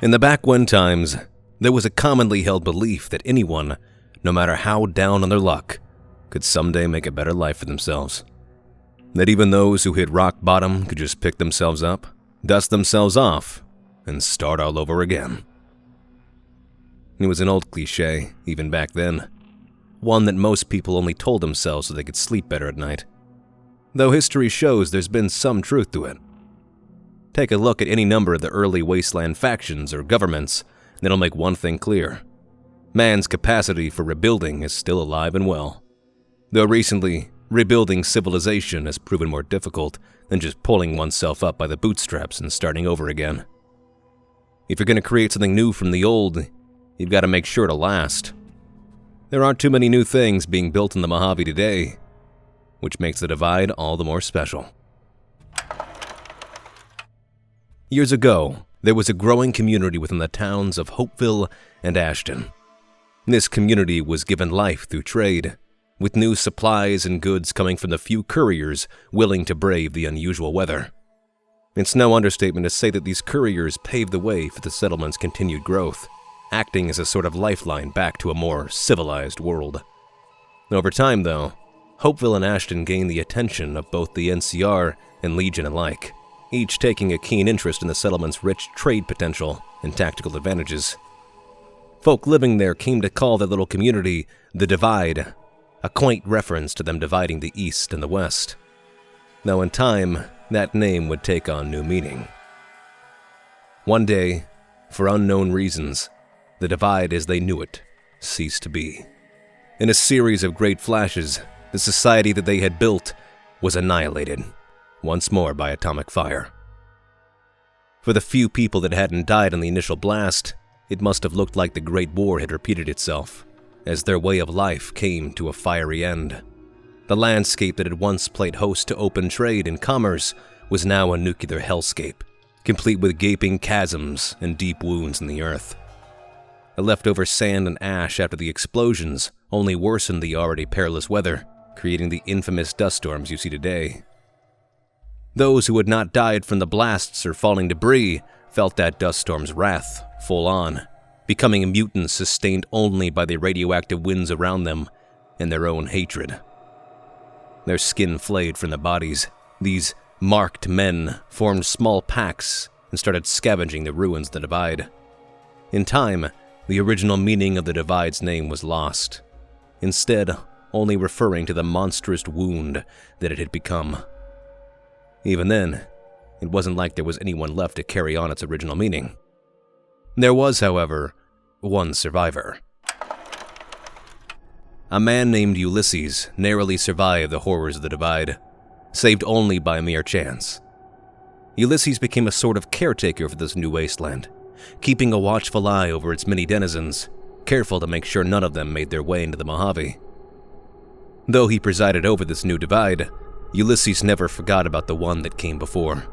In the backwhen times, there was a commonly held belief that anyone, no matter how down on their luck, could someday make a better life for themselves. That even those who hit rock bottom could just pick themselves up, dust themselves off, and start all over again. It was an old cliche, even back then, one that most people only told themselves so they could sleep better at night. Though history shows there's been some truth to it. Take a look at any number of the early wasteland factions or governments, and it'll make one thing clear. Man's capacity for rebuilding is still alive and well. Though recently, rebuilding civilization has proven more difficult than just pulling oneself up by the bootstraps and starting over again. If you're going to create something new from the old, you've got to make sure to last. There aren't too many new things being built in the Mojave today, which makes the Divide all the more special. Years ago, there was a growing community within the towns of Hopeville and Ashton. This community was given life through trade, with new supplies and goods coming from the few couriers willing to brave the unusual weather. It's no understatement to say that these couriers paved the way for the settlement's continued growth, acting as a sort of lifeline back to a more civilized world. Over time, though, Hopeville and Ashton gained the attention of both the NCR and Legion alike, each taking a keen interest in the settlement's rich trade potential and tactical advantages. Folk living there came to call their little community the Divide, a quaint reference to them dividing the East and the West. Now in time, that name would take on new meaning. One day, for unknown reasons, the Divide as they knew it ceased to be. In a series of great flashes, the society that they had built was annihilated, once more by atomic fire. For the few people that hadn't died in the initial blast, it must have looked like the Great War had repeated itself, as their way of life came to a fiery end. The landscape that had once played host to open trade and commerce was now a nuclear hellscape, complete with gaping chasms and deep wounds in the earth. The leftover sand and ash after the explosions only worsened the already perilous weather, creating the infamous dust storms you see today. Those who had not died from the blasts or falling debris felt that dust storm's wrath full on, becoming mutants sustained only by the radioactive winds around them and their own hatred. Their skin flayed from their bodies, these marked men formed small packs and started scavenging the ruins of the Divide. In time, the original meaning of the Divide's name was lost, instead only referring to the monstrous wound that it had become. Even then, it wasn't like there was anyone left to carry on its original meaning. There was, however, one survivor. A man named Ulysses narrowly survived the horrors of the Divide, saved only by mere chance. Ulysses became a sort of caretaker for this new wasteland, keeping a watchful eye over its many denizens, careful to make sure none of them made their way into the Mojave. Though he presided over this new Divide, Ulysses never forgot about the one that came before.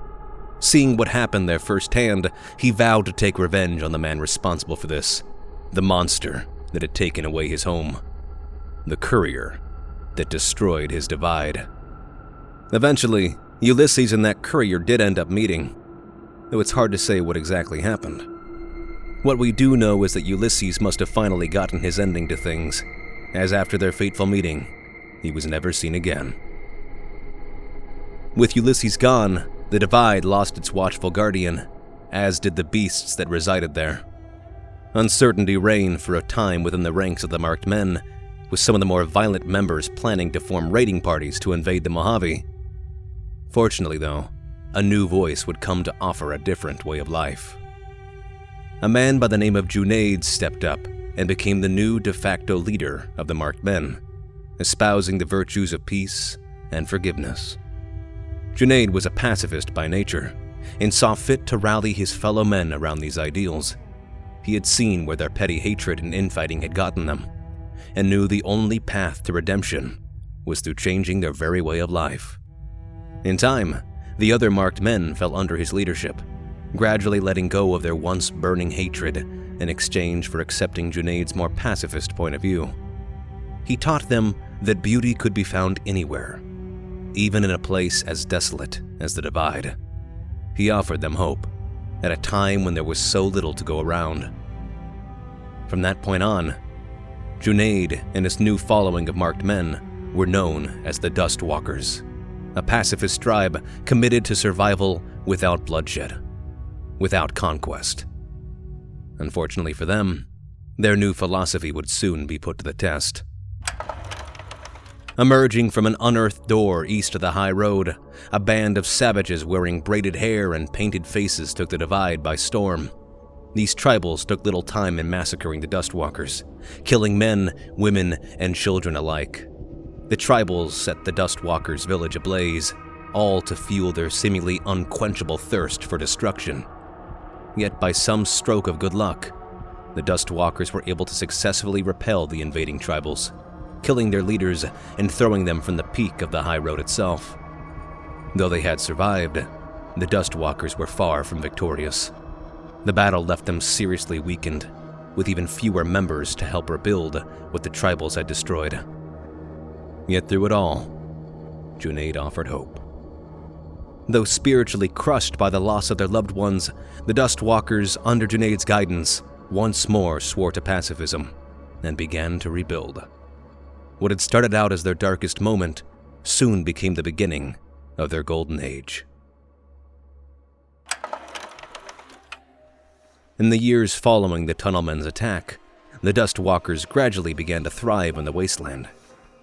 Seeing what happened there firsthand, he vowed to take revenge on the man responsible for this, the monster that had taken away his home, the courier that destroyed his Divide. Eventually, Ulysses and that courier did end up meeting, though it's hard to say what exactly happened. What we do know is that Ulysses must have finally gotten his ending to things, as after their fateful meeting, he was never seen again. With Ulysses gone, the Divide lost its watchful guardian, as did the beasts that resided there. Uncertainty reigned for a time within the ranks of the marked men, with some of the more violent members planning to form raiding parties to invade the Mojave. Fortunately, though, a new voice would come to offer a different way of life. A man by the name of Junaid stepped up and became the new de facto leader of the marked men, espousing the virtues of peace and forgiveness. Junaid was a pacifist by nature and saw fit to rally his fellow men around these ideals. He had seen where their petty hatred and infighting had gotten them, and knew the only path to redemption was through changing their very way of life. In time, the other marked men fell under his leadership, gradually letting go of their once burning hatred in exchange for accepting Junaid's more pacifist point of view. He taught them that beauty could be found anywhere, even in a place as desolate as the Divide. He offered them hope, at a time when there was so little to go around. From that point on, Junaid and his new following of marked men were known as the Dustwalkers, a pacifist tribe committed to survival without bloodshed, without conquest. Unfortunately for them, their new philosophy would soon be put to the test. Emerging from an unearthed door east of the high road, a band of savages wearing braided hair and painted faces took the divide by storm. These tribals took little time in massacring the Dustwalkers, killing men, women, and children alike. The tribals set the Dustwalkers' village ablaze, all to fuel their seemingly unquenchable thirst for destruction. Yet by some stroke of good luck, the Dustwalkers were able to successfully repel the invading tribals, killing their leaders and throwing them from the peak of the high road itself. Though they had survived, the Dustwalkers were far from victorious. The battle left them seriously weakened, with even fewer members to help rebuild what the tribals had destroyed. Yet through it all, Junaid offered hope. Though spiritually crushed by the loss of their loved ones, the Dustwalkers, under Junaid's guidance, once more swore to pacifism and began to rebuild. What had started out as their darkest moment soon became the beginning of their golden age. In the years following the Tunnelmen's attack, the Dustwalkers gradually began to thrive in the wasteland.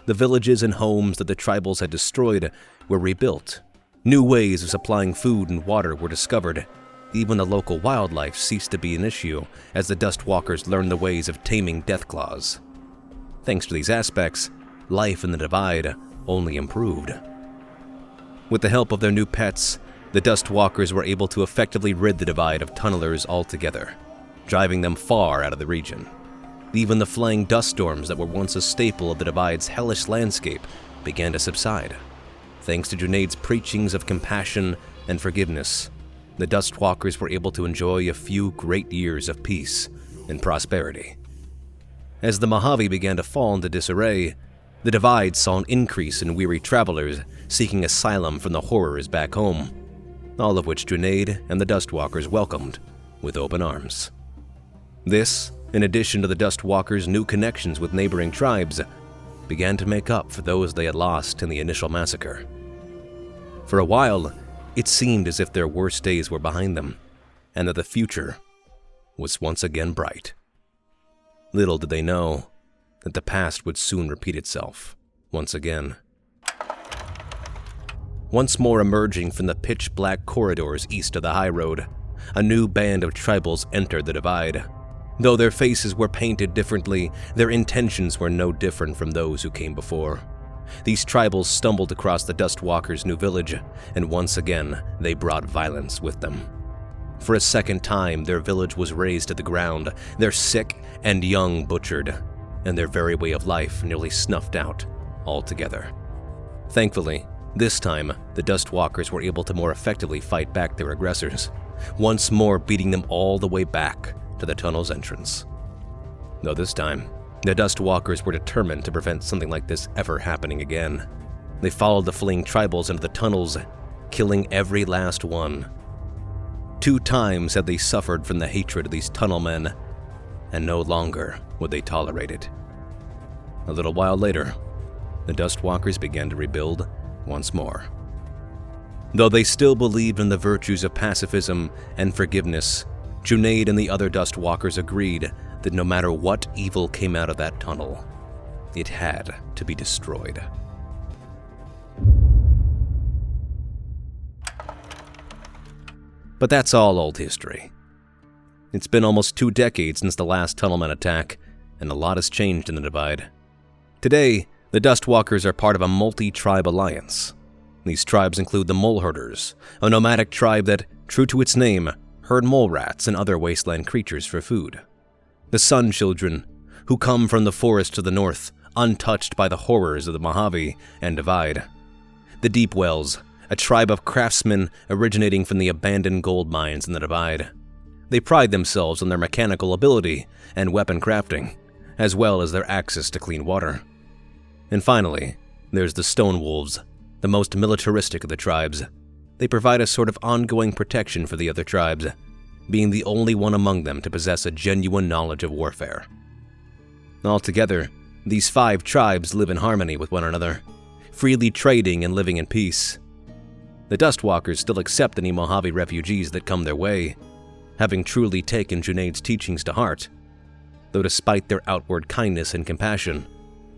The villages and homes that the tribals had destroyed were rebuilt. New ways of supplying food and water were discovered. Even the local wildlife ceased to be an issue as the Dustwalkers learned the ways of taming deathclaws. Thanks to these aspects, life in the Divide only improved. With the help of their new pets, the Dustwalkers were able to effectively rid the Divide of tunnelers altogether, driving them far out of the region. Even the flying dust storms that were once a staple of the Divide's hellish landscape began to subside. Thanks to Junaid's preachings of compassion and forgiveness, the Dustwalkers were able to enjoy a few great years of peace and prosperity. As the Mojave began to fall into disarray, the Divide saw an increase in weary travelers seeking asylum from the horrors back home, all of which Junaid and the Dustwalkers welcomed with open arms. This, in addition to the Dustwalkers' new connections with neighboring tribes, began to make up for those they had lost in the initial massacre. For a while, it seemed as if their worst days were behind them, and that the future was once again bright. Little did they know that the past would soon repeat itself once again. Once more emerging from the pitch-black corridors east of the high road, a new band of tribals entered the Divide. Though their faces were painted differently, their intentions were no different from those who came before. These tribals stumbled across the Dustwalkers' new village, and once again they brought violence with them. For a second time, their village was razed to the ground, their sick and young butchered, and their very way of life nearly snuffed out altogether. Thankfully, this time, the Dustwalkers were able to more effectively fight back their aggressors, once more beating them all the way back to the tunnel's entrance. Though this time, the Dustwalkers were determined to prevent something like this ever happening again. They followed the fleeing tribals into the tunnels, killing every last one. 2 times had they suffered from the hatred of these tunnelmen, and no longer would they tolerate it. A little while later, the Dustwalkers began to rebuild once more. Though they still believed in the virtues of pacifism and forgiveness, Junaid and the other Dustwalkers agreed that no matter what evil came out of that tunnel, it had to be destroyed. But that's all old history. It's been almost 2 decades since the last Tunnelmen attack, and a lot has changed in the Divide. Today, the Dustwalkers are part of a multi-tribe alliance. These tribes include the Mole Herders, a nomadic tribe that, true to its name, herd mole rats and other wasteland creatures for food. The Sun Children, who come from the forest to the north, untouched by the horrors of the Mojave and Divide. The Deep Wells, a tribe of craftsmen originating from the abandoned gold mines in the Divide. They pride themselves on their mechanical ability and weapon crafting, as well as their access to clean water. And finally, there's the Stone Wolves, the most militaristic of the tribes. They provide a sort of ongoing protection for the other tribes, being the only one among them to possess a genuine knowledge of warfare. Altogether, these 5 tribes live in harmony with one another, freely trading and living in peace. The Dustwalkers still accept any Mojave refugees that come their way, having truly taken Junaid's teachings to heart, though despite their outward kindness and compassion,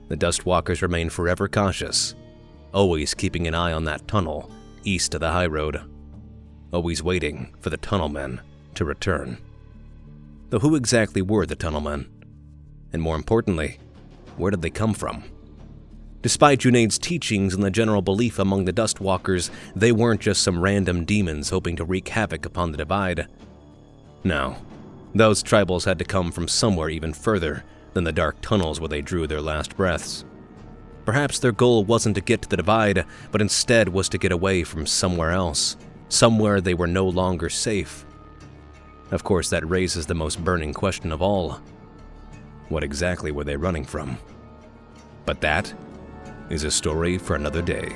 the Dustwalkers remain forever cautious, always keeping an eye on that tunnel east of the high road, always waiting for the tunnelmen to return. Though who exactly were the tunnelmen? And more importantly, where did they come from? Despite Junaid's teachings and the general belief among the Dustwalkers, they weren't just some random demons hoping to wreak havoc upon the Divide. No, those tribals had to come from somewhere even further than the dark tunnels where they drew their last breaths. Perhaps their goal wasn't to get to the Divide, but instead was to get away from somewhere else, somewhere they were no longer safe. Of course, that raises the most burning question of all. What exactly were they running from? But that is a story for another day.